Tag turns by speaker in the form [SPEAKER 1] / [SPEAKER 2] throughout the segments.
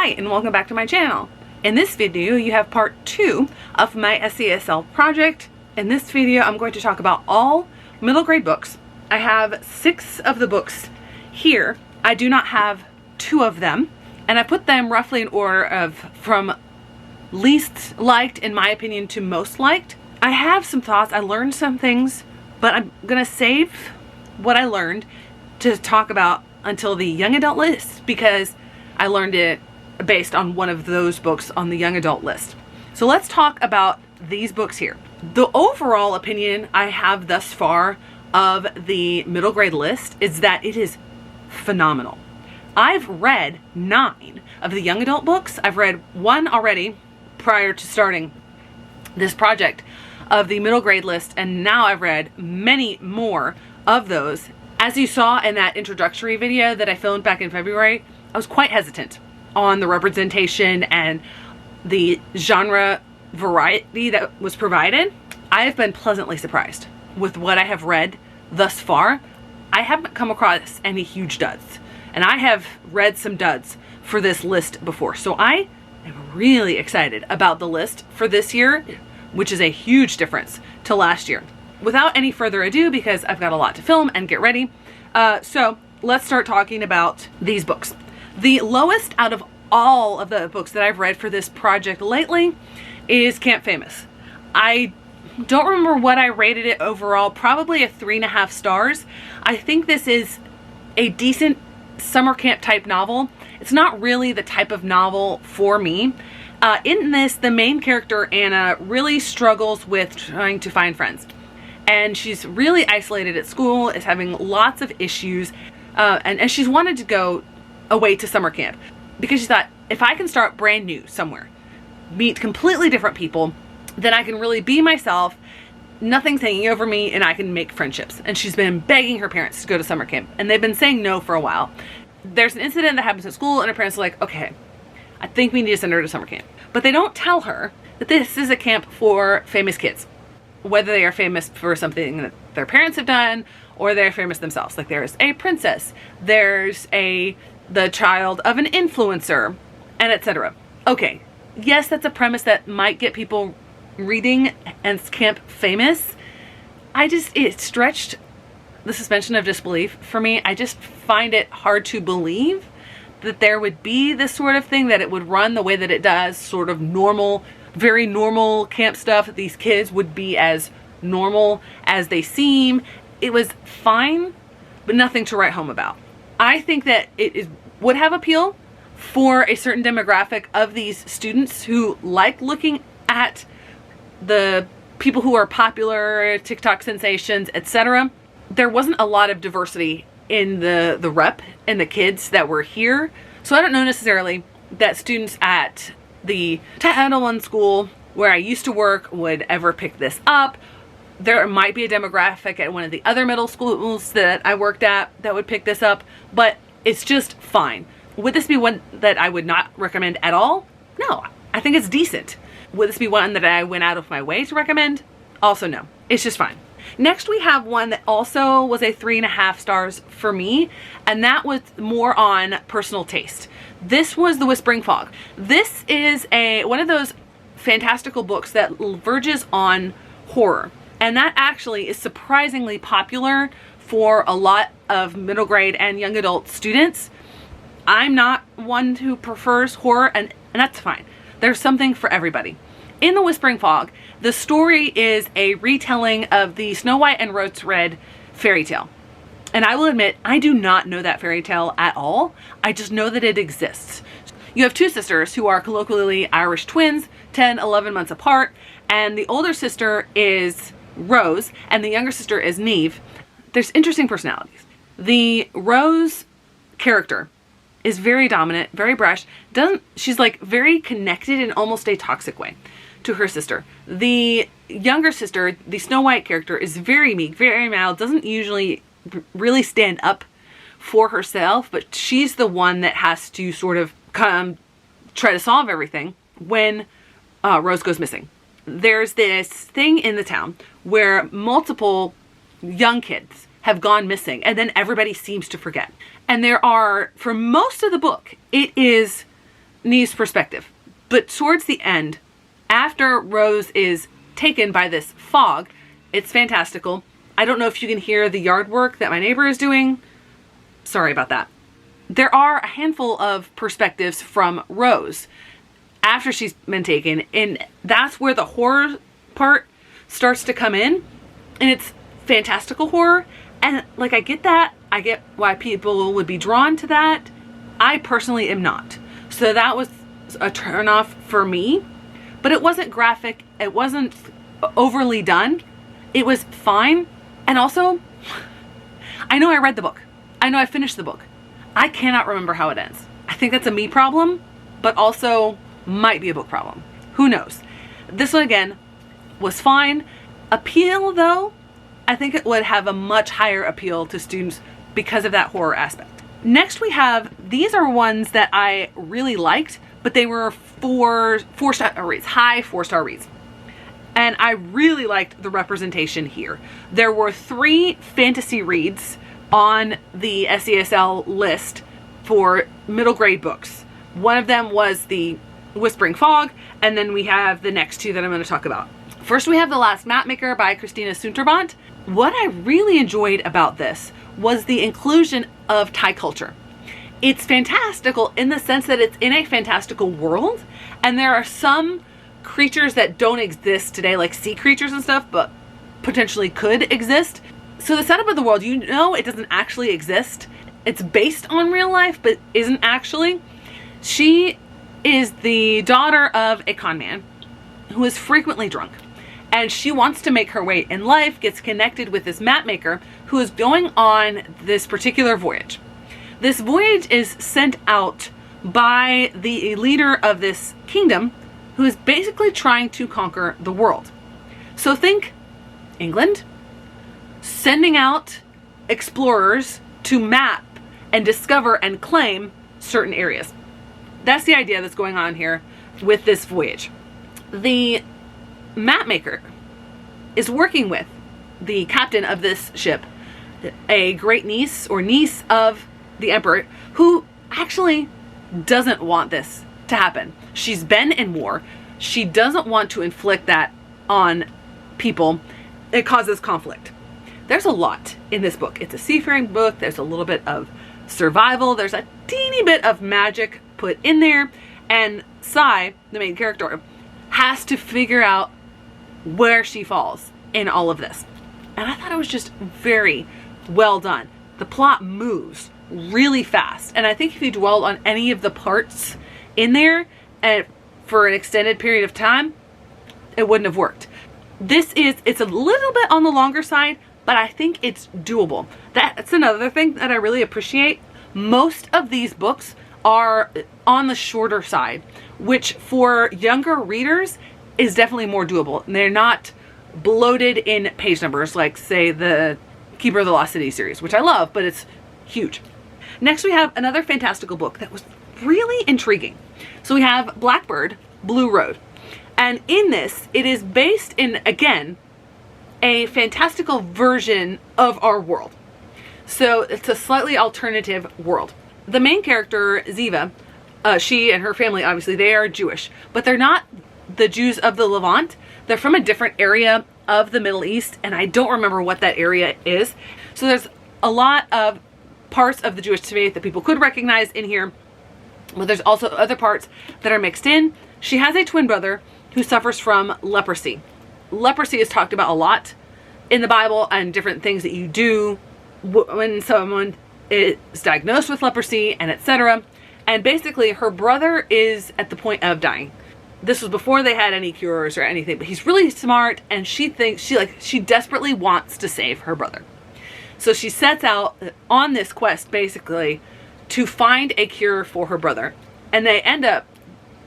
[SPEAKER 1] Hi, and welcome back to my channel. In this video, you have part 2 of my SCASL project. In this video, I'm going to talk about all middle grade books. I have 6 of the books here. I do not have 2 of them, and I put them roughly in order of from least liked, in my opinion, to most liked. I have some thoughts. I learned some things, but I'm gonna save what I learned to talk about until the young adult list, because I learned it based on one of those books on the young adult list. So let's talk about these books here. The overall opinion I have thus far of the middle grade list is that it is phenomenal. I've read 9 of the young adult books. I've read 1 already prior to starting this project of the middle grade list, and now I've read many more of those. As you saw in that introductory video that I filmed back in February, I was quite hesitant on the representation and the genre variety that was provided. I have been pleasantly surprised with what I have read thus far. I haven't come across any huge duds, and I have read some duds for this list before. So I am really excited about the list for this year, which is a huge difference to last year. Without any further ado, because I've got a lot to film and get ready, so let's start talking about these books. The lowest out of all of the books that I've read for this project lately is Camp Famous. I don't remember what I rated it overall, probably a 3.5 stars. I think this is a decent summer camp type novel. It's not really the type of novel for me. In this, the main character, Anna, really struggles with trying to find friends. And she's really isolated at school, is having lots of issues, and she's wanted to go away to summer camp because she thought, if I can start brand new somewhere, meet completely different people, then I can really be myself, nothing's hanging over me, and I can make friendships. And she's been begging her parents to go to summer camp, and they've been saying no for a while. There's an incident that happens at school, and her parents are like, okay, I think we need to send her to summer camp. But they don't tell her that this is a camp for famous kids, whether they are famous for something that their parents have done or they're famous themselves. Like, there's a princess, there's the child of an influencer, and etc. Okay, yes, that's a premise that might get people reading and Camp Famous. It stretched the suspension of disbelief for me. I just find it hard to believe that there would be this sort of thing, that it would run the way that it does, sort of normal, very normal camp stuff, that these kids would be as normal as they seem. It was fine, but nothing to write home about. I think that would have appeal for a certain demographic of these students who like looking at the people who are popular, TikTok sensations, etc. There wasn't a lot of diversity in the rep and the kids that were here. So I don't know necessarily that students at the Title I school where I used to work would ever pick this up. There might be a demographic at one of the other middle schools that I worked at that would pick this up, but it's just fine. Would this be one that I would not recommend at all? No, I think it's decent. Would this be one that I went out of my way to recommend? Also no, it's just fine. Next, we have one that also was a 3.5 stars for me, and that was more on personal taste. This was The Whispering Fog. This is one of those fantastical books that verges on horror, and that actually is surprisingly popular for a lot of middle grade and young adult students. I'm not one who prefers horror, and that's fine. There's something for everybody. In The Whispering Fog, the story is a retelling of the Snow White and Rose Red fairy tale. And I will admit, I do not know that fairy tale at all. I just know that it exists. You have 2 sisters who are colloquially Irish twins, 10, 11 months apart, and the older sister is Rose, and the younger sister is Neve. There's interesting personalities. The Rose character is very dominant, very brash. She's like very connected in almost a toxic way to her sister. The younger sister, the Snow White character, is very meek, very mild, doesn't usually really stand up for herself, but she's the one that has to sort of try to solve everything when Rose goes missing. There's this thing in the town where multiple young kids have gone missing, and then everybody seems to forget. And there are, for most of the book, it is niece's perspective. But towards the end, after Rose is taken by this fog, it's fantastical. I don't know if you can hear the yard work that my neighbor is doing. Sorry about that. There are a handful of perspectives from Rose after she's been taken, and that's where the horror part starts to come in, and it's fantastical horror. And like, I get that. I get why people would be drawn to that. I personally am not. So that was a turnoff for me, but it wasn't graphic. It wasn't overly done. It was fine. And also, I know I read the book. I know I finished the book. I cannot remember how it ends. I think that's a me problem, but also might be a book problem. Who knows? This one, again, was fine. Appeal, though, I think it would have a much higher appeal to students because of that horror aspect. Next we have, these are ones that I really liked, but they were four-star reads, high 4-star reads. And I really liked the representation here. There were 3 fantasy reads on the SCASL list for middle grade books. One of them was the Whispering Fog, and then we have the next 2 that I'm going to talk about. First, we have The Last Mapmaker by Christina Sunterbant. What I really enjoyed about this was the inclusion of Thai culture. It's fantastical in the sense that it's in a fantastical world, and there are some creatures that don't exist today, like sea creatures and stuff, but potentially could exist. So the setup of the world, you know, it doesn't actually exist. It's based on real life, but isn't actually. She is the daughter of a con man who is frequently drunk. And she wants to make her way in life, gets connected with this map maker who is going on this particular voyage. This voyage is sent out by the leader of this kingdom who is basically trying to conquer the world. So think England sending out explorers to map and discover and claim certain areas. That's the idea that's going on here with this voyage. The map maker is working with the captain of this ship, a great niece or niece of the emperor, who actually doesn't want this to happen. She's been in war. She doesn't want to inflict that on people. It causes conflict. There's a lot in this book. It's a seafaring book. There's a little bit of survival. There's a teeny bit of magic put in there. And Sai, the main character, has to figure out where she falls in all of this. And I thought it was just very well done. The plot moves really fast. And I think if you dwelled on any of the parts in there and for an extended period of time, it wouldn't have worked. It's a little bit on the longer side, but I think it's doable. That's another thing that I really appreciate. Most of these books are on the shorter side, which for younger readers is definitely more doable. And they're not bloated in page numbers like, say, the Keeper of the Lost City series, which I love, but it's huge. Next, we have another fantastical book that was really intriguing. So we have Blackbird, Blue Road. And in this, it is based in, again, a fantastical version of our world. So it's a slightly alternative world. The main character, Ziva, she and her family, obviously, they are Jewish, but they're not the Jews of the Levant. They're from a different area of the Middle East, and I don't remember what that area is. So there's a lot of parts of the Jewish faith that people could recognize in here, but there's also other parts that are mixed in. She has a twin brother who suffers from leprosy. Leprosy is talked about a lot in the Bible and different things that you do when someone is diagnosed with leprosy and etc. And basically her brother is at the point of dying. This was before they had any cures or anything, but he's really smart and she thinks she desperately wants to save her brother. So she sets out on this quest basically to find a cure for her brother. And they end up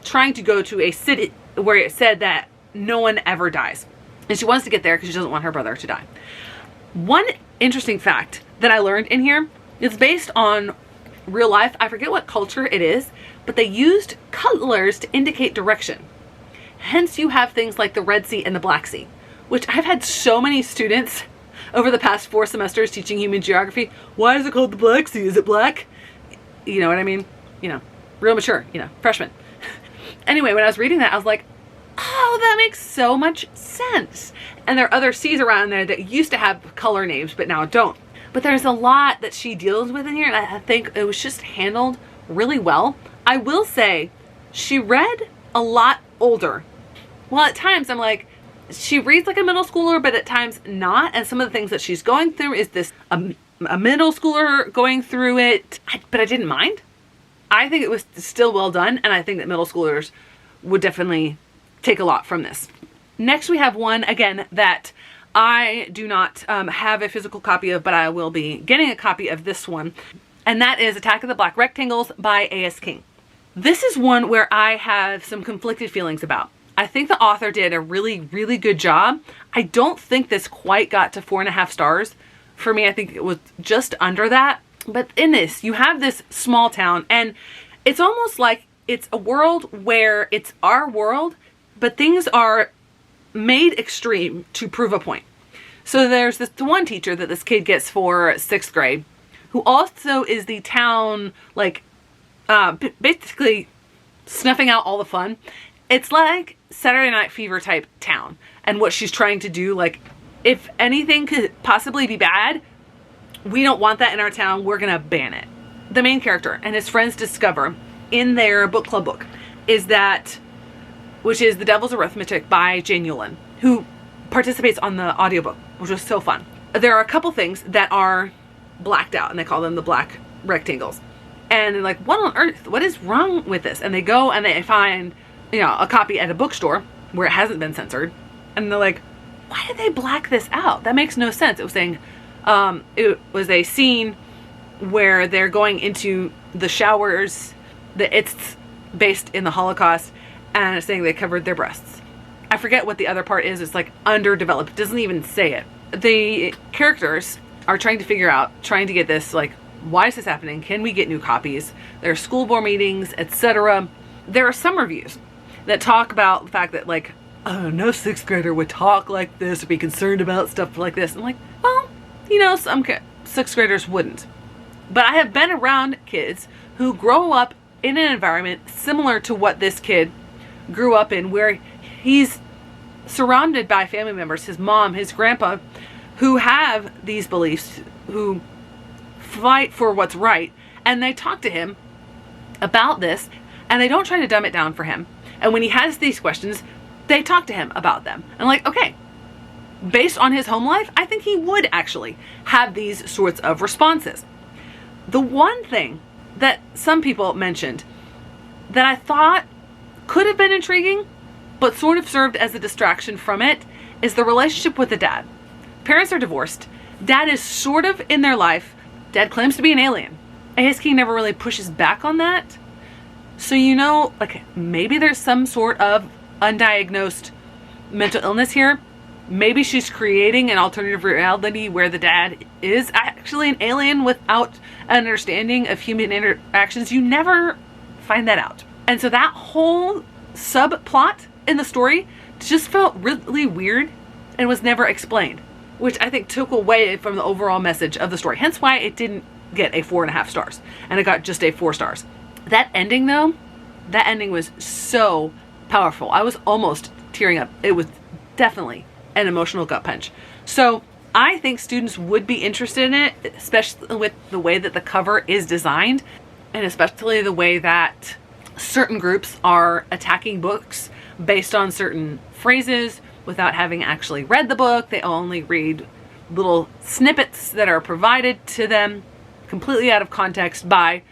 [SPEAKER 1] trying to go to a city where it said that no one ever dies. And she wants to get there because she doesn't want her brother to die. One interesting fact that I learned in here is based on real life. I forget what culture it is, but they used colors to indicate direction. Hence you have things like the Red Sea and the Black Sea, which I've had so many students over the past 4 semesters teaching human geography. Why is it called the Black Sea? Is it black? You know what I mean? You know, real mature, you know, freshman. Anyway, when I was reading that, I was like, oh, that makes so much sense. And there are other C's around there that used to have color names, but now don't. But there's a lot that she deals with in here, and I think it was just handled really well. I will say, she read a lot older. Well, at times I'm like, she reads like a middle schooler, but at times not. And some of the things that she's going through is this, a middle schooler going through it, but I didn't mind. I think it was still well done, and I think that middle schoolers would definitely take a lot from this. Next, we have one, again, that I do not have a physical copy of, but I will be getting a copy of this one, and that is Attack of the Black Rectangles by A.S. King. This is one where I have some conflicted feelings about. I think the author did a really, really good job. I don't think this quite got to 4.5 stars. For me, I think it was just under that. But in this, you have this small town, and it's almost like it's a world where it's our world, but things are made extreme to prove a point. So there's this one teacher that this kid gets for 6th grade, who also is the town, like, basically snuffing out all the fun. It's like Saturday Night Fever type town. And what she's trying to do, like, if anything could possibly be bad, we don't want that in our town, we're gonna ban it. The main character and his friends discover in their book club book is that, which is The Devil's Arithmetic by Jane Yolen, who participates on the audiobook, which was so fun. There are a couple things that are blacked out, and they call them the black rectangles. And they're like, what on earth? What is wrong with this? And they go and they find, you know, a copy at a bookstore where it hasn't been censored. And they're like, why did they black this out? That makes no sense. It was saying, it was a scene where they're going into the showers, that it's based in the Holocaust, and it's saying they covered their breasts. I forget what the other part is. It's like underdeveloped. It doesn't even say it. The characters are trying to figure out, trying to get this, like, why is this happening? Can we get new copies? There are school board meetings, etc. There are some reviews that talk about the fact that, like, oh, no 6th grader would talk like this or be concerned about stuff like this. I'm like, well, you know, some 6th graders wouldn't. But I have been around kids who grow up in an environment similar to what this kid grew up in, where he's surrounded by family members, his mom, his grandpa, who have these beliefs, who fight for what's right, and they talk to him about this, and they don't try to dumb it down for him. And when he has these questions, they talk to him about them. And I'm like, okay, based on his home life, I think he would actually have these sorts of responses. The one thing that some people mentioned that I thought could have been intriguing, but sort of served as a distraction from it, is the relationship with the dad. Parents are divorced. Dad is sort of in their life. Dad claims to be an alien. A.S. King never really pushes back on that. So, you know, like, maybe there's some sort of undiagnosed mental illness here. Maybe she's creating an alternative reality where the dad is actually an alien without an understanding of human interactions. You never find that out. And so that whole subplot in the story just felt really weird and was never explained, which I think took away from the overall message of the story. Hence why it didn't get a 4.5 stars and it got just a 4 stars. That ending though, that ending was so powerful. I was almost tearing up. It was definitely an emotional gut punch. So I think students would be interested in it, especially with the way that the cover is designed, and especially the way that certain groups are attacking books based on certain phrases without having actually read the book. They only read little snippets that are provided to them completely out of context by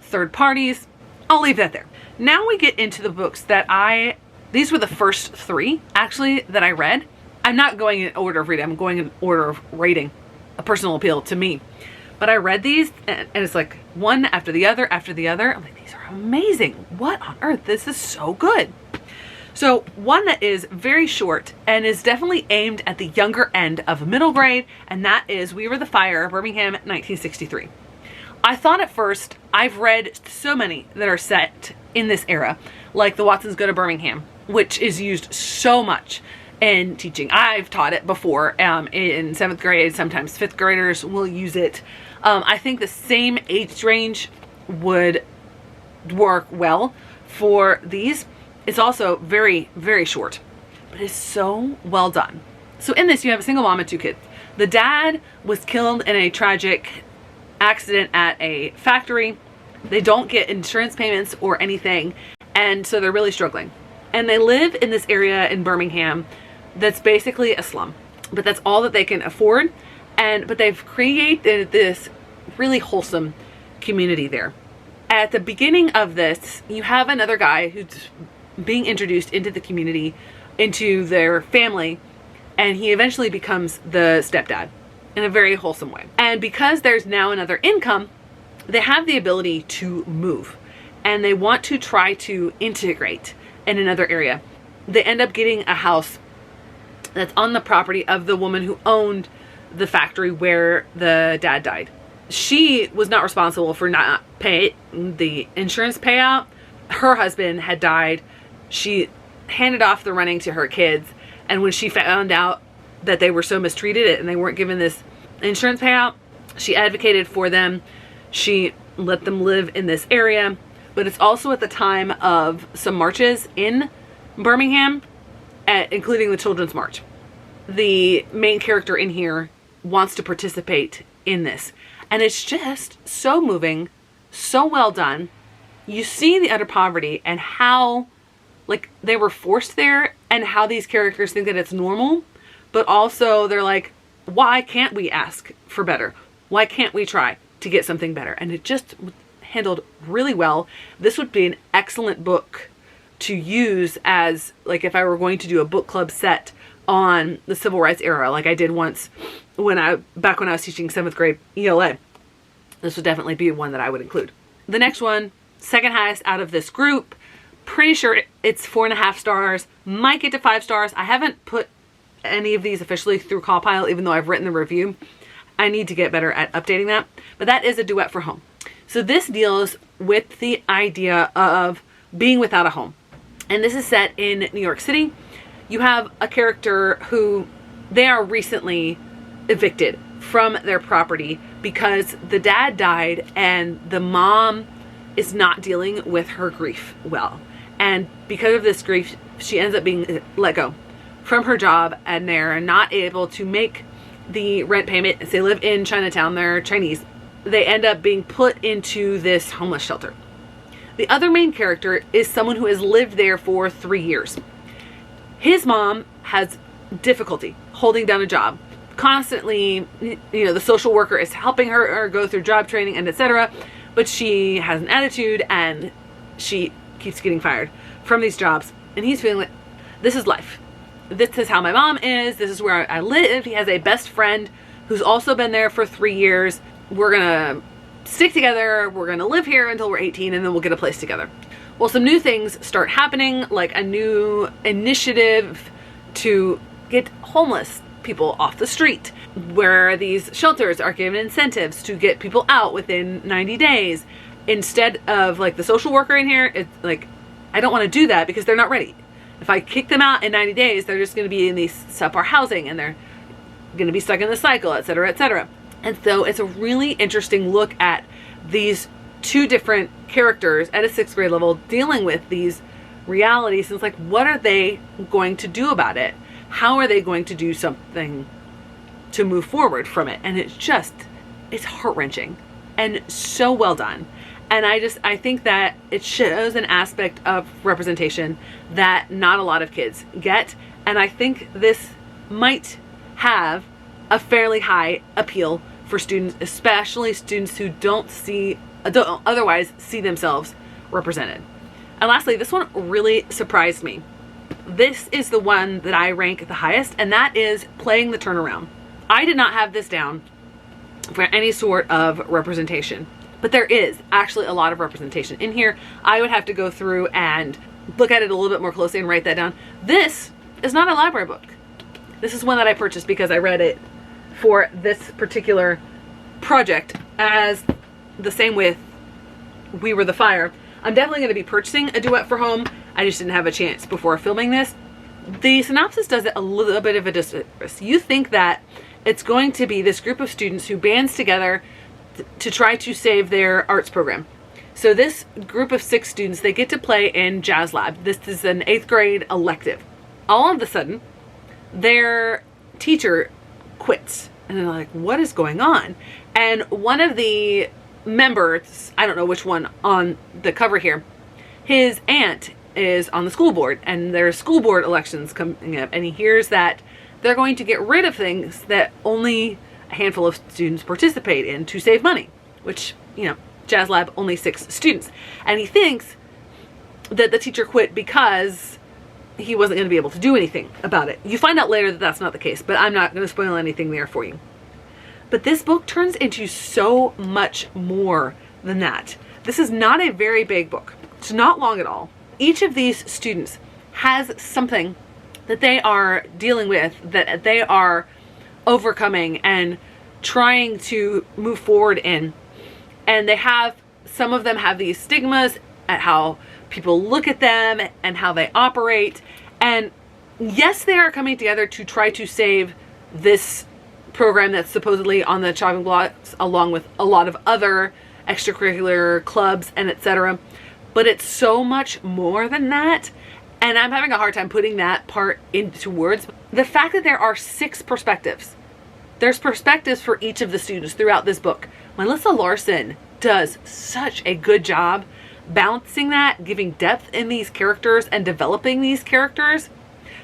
[SPEAKER 1] third parties. I'll leave that there. Now we get into the books that these were the first 3 actually that I read. I'm not going in order of reading, I'm going in order of rating, a personal appeal to me. But I read these and it's like one after the other after the other. I'm like, these are amazing. What on earth? This is so good. So one that is very short and is definitely aimed at the younger end of middle grade, and that is We Were the Fire, Birmingham, 1963. I thought at first, I've read so many that are set in this era, like The Watsons Go to Birmingham, which is used so much in teaching. I've taught it before in 7th grade, sometimes 5th graders will use it. I think the same age range would work well for these. It's also very, very short, but it's so well done. So in this, you have a single mom and 2 kids. The dad was killed in a tragic accident at a factory. They don't get insurance payments or anything, and so they're really struggling. And they live in this area in Birmingham that's basically a slum, but that's all that they can afford. But they've created this really wholesome community there. At the beginning of this, you have another guy who's being introduced into the community, into their family, and he eventually becomes the stepdad in a very wholesome way. And because there's now another income, they have the ability to move, and they want to try to integrate in another area. They end up getting a house that's on the property of the woman who owned the factory where the dad died. She was not responsible for not paying the insurance payout. Her husband had died. She handed off the running to her kids, and when she found out that they were so mistreated and they weren't given this insurance payout, she advocated for them. She let them live in this area. But it's also at the time of some marches in Birmingham, including the Children's March. The main character in here wants to participate in this, and it's just so moving, so well done. You see the utter poverty and how like they were forced there, and how these characters think that it's normal, but also they're like, why can't we ask for better? Why can't we try to get something better? And it just handled really well. This would be an excellent book to use as, like, if I were going to do a book club set on the civil rights era, like I did once back when I was teaching 7th grade ELA. This would definitely be one that I would include. The next one, second highest out of this group. Pretty sure it's 4.5 stars. Might get to 5 stars. I haven't put any of these officially through CallPile, even though I've written the review. I need to get better at updating that. But that is A Duet for Home. So this deals with the idea of being without a home. And this is set in New York City. You have a character who, they are recently evicted from their property because the dad died and the mom is not dealing with her grief well. And because of this grief, she ends up being let go from her job, and they're not able to make the rent payment. They live in Chinatown, they're Chinese. They end up being put into this homeless shelter. The other main character is someone who has lived there for 3 years. His mom has difficulty holding down a job. Constantly, you know, the social worker is helping her go through job training and etc. But she has an attitude and she keeps getting fired from these jobs. And he's feeling like, this is life. This is how my mom is. This is where I live. He has a best friend who's also been there for 3 years. We're gonna stick together. We're gonna live here until we're 18, and then we'll get a place together. Well, some new things start happening, like a new initiative to get homeless people off the street, where these shelters are given incentives to get people out within 90 days. Instead of, like, the social worker in here, it's like, I don't want to do that because they're not ready. If I kick them out in 90 days, they're just going to be in these subpar housing and they're going to be stuck in the cycle, etc., etc. And so it's a really interesting look at these two different characters at a 6th grade level dealing with these realities. And it's like, what are they going to do about it? How are they going to do something to move forward from it? And it's heart-wrenching and so well done. And I think that it shows an aspect of representation that not a lot of kids get. And I think this might have a fairly high appeal for students, especially students who don't otherwise see themselves represented. And lastly, this one really surprised me. This is the one that I rank the highest, and that is Playing the Turnaround. I did not have this down for any sort of representation, but there is actually a lot of representation in here. I would have to go through and look at it a little bit more closely and write that down. This is not a library book. This is one that I purchased because I read it for this particular project, as the same with We Were the Fire. I'm definitely going to be purchasing A Duet for Home. I just didn't have a chance before filming this. The synopsis does it a little bit of a disservice. You think that it's going to be this group of students who bands together to try to save their arts program. So this group of 6 students, they get to play in Jazz Lab. This is an 8th grade elective. All of a sudden, their teacher quits. And they're like, what is going on? And one of the members, I don't know which one on the cover here, his aunt is on the school board, and there's school board elections coming up, and he hears that they're going to get rid of things that only a handful of students participate in to save money, which, you know, Jazz Lab, only 6 students. And he thinks that the teacher quit because he wasn't going to be able to do anything about it. You find out later that that's not the case, but I'm not going to spoil anything there for you. But this book turns into so much more than that. This is not a very big book. It's not long at all. Each of these students has something that they are dealing with, that they are overcoming and trying to move forward in. And they have, some of them have these stigmas at how people look at them and how they operate. And yes, they are coming together to try to save this program that's supposedly on the chopping blocks, along with a lot of other extracurricular clubs and etc. But it's so much more than that. And I'm having a hard time putting that part into words. The fact that there are 6 perspectives. There's perspectives for each of the students throughout this book. Melissa Larson does such a good job balancing that, giving depth in these characters and developing these characters.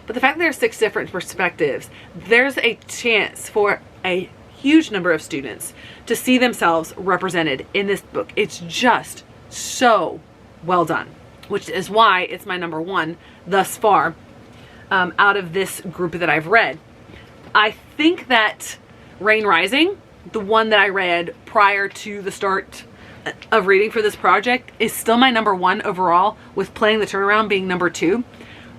[SPEAKER 1] But the fact that there are 6 different perspectives, there's a chance for a huge number of students to see themselves represented in this book. It's just so well done, which is why it's my number 1 thus far out of this group that I've read. I think that Rain Rising, the one that I read prior to the start of reading for this project, is still my number 1 overall, with Playing the Turnaround being number 2.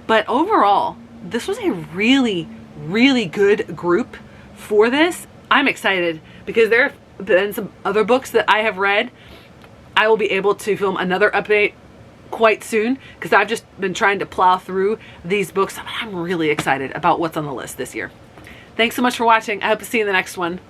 [SPEAKER 1] But overall, this was a really, really good group for this. I'm excited because there have been some other books that I have read. I will be able to film another update quite soon because I've just been trying to plow through these books. I'm really excited about what's on the list this year. Thanks so much for watching. I hope to see you in the next one.